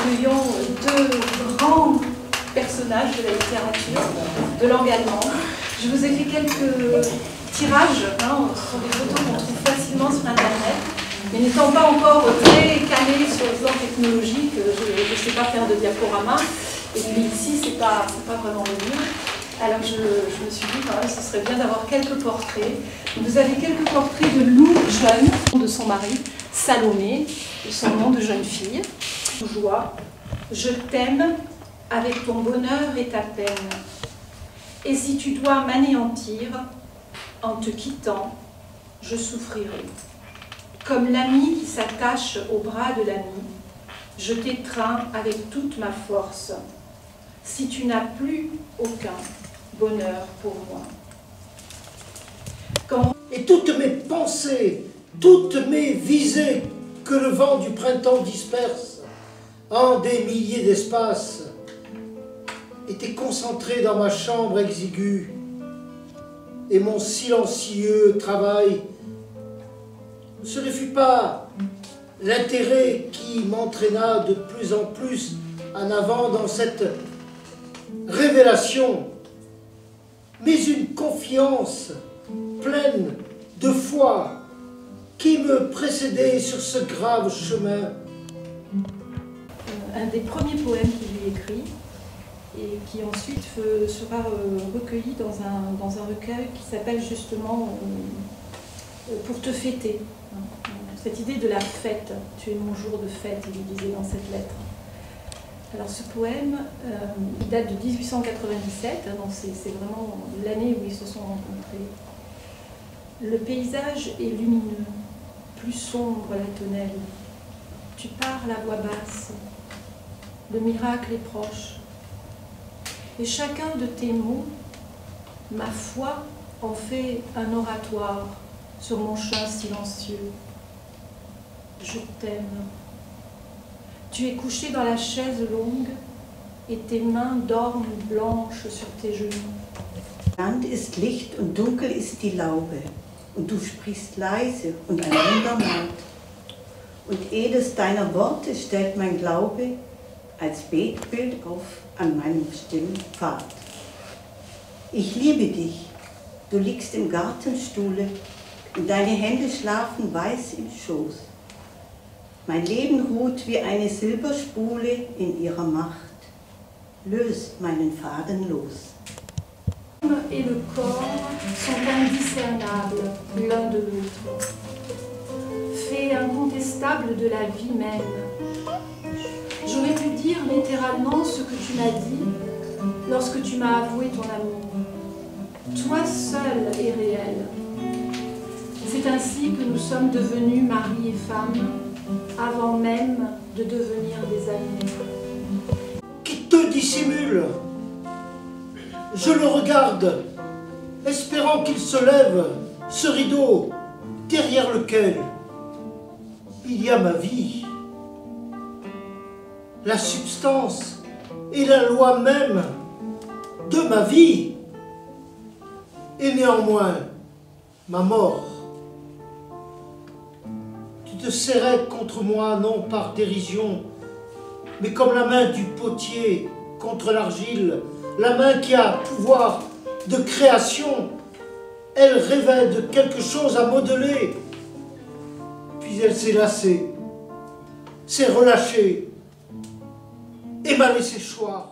accueillons deux grands personnages de la littérature de langue allemande. Je vous ai fait quelques tirages, ce sont des photos qu'on trouve facilement sur Internet, mais n'étant pas encore très calé sur le plan technologique, je ne sais pas faire de diaporama, et puis ici, c'est pas vraiment le mieux. Alors je me suis dit quand même ce serait bien d'avoir quelques portraits. Vous avez quelques portraits de Lou jeune, de son mari, Salomé, son nom de jeune fille. Joie, je t'aime avec ton bonheur et ta peine. Et si tu dois m'anéantir, en te quittant, je souffrirai. Comme l'ami qui s'attache au bras de l'ami, je t'étreins avec toute ma force. Si tu n'as plus aucun bonheur pour moi. Et toutes mes pensées, toutes mes visées que le vent du printemps disperse en des milliers d'espaces étaient concentrées dans ma chambre exiguë, et mon silencieux travail, ce ne fut pas l'intérêt qui m'entraîna de plus en plus en avant dans cette révélation, mais une confiance pleine de foi qui me précédait sur ce grave chemin. Un des premiers poèmes qu'il lui écrit et qui ensuite sera recueilli dans un recueil qui s'appelle justement Pour te fêter. Cette idée de la fête, tu es mon jour de fête, il lui disait dans cette lettre. Alors ce poème, il date de 1897, donc c'est vraiment l'année où ils se sont rencontrés. Le paysage est lumineux, plus sombre la tonnelle. Tu parles à voix basse, le miracle est proche. Et chacun de tes mots, ma foi, en fait un oratoire sur mon chemin silencieux. Je t'aime. Tu es couché dans la chaise longue et tes mains dorment blanches sur tes genoux. Land ist Licht und dunkel ist die Laube und du sprichst leise und ein Wunder naht. Und jedes deiner Worte stellt mein Glaube als Betbild auf an meinem stillen Pfad. Ich liebe dich, du liegst im Gartenstuhle und deine Hände schlafen weiß im Schoß. Mein Leben ruht wie eine Silberspule in ihrer Macht. Löst meinen Faden los. L'homme et le corps sont indiscernables l'un de l'autre. Fait incontestable de la vie même. J'aurais pu dire littéralement ce que tu m'as dit lorsque tu m'as avoué ton amour. Toi seul est réel. C'est ainsi que nous sommes devenus mari et femme, avant même de devenir des amis. Qui te dissimule. Je le regarde, espérant qu'il se lève, ce rideau, derrière lequel il y a ma vie. La substance et la loi même de ma vie, et néanmoins ma mort. Tu te serrais contre moi non par dérision, mais comme la main du potier contre l'argile, la main qui a pouvoir de création. Elle rêvait de quelque chose à modeler, puis elle s'est lassée, s'est relâchée et m'a laissé choir.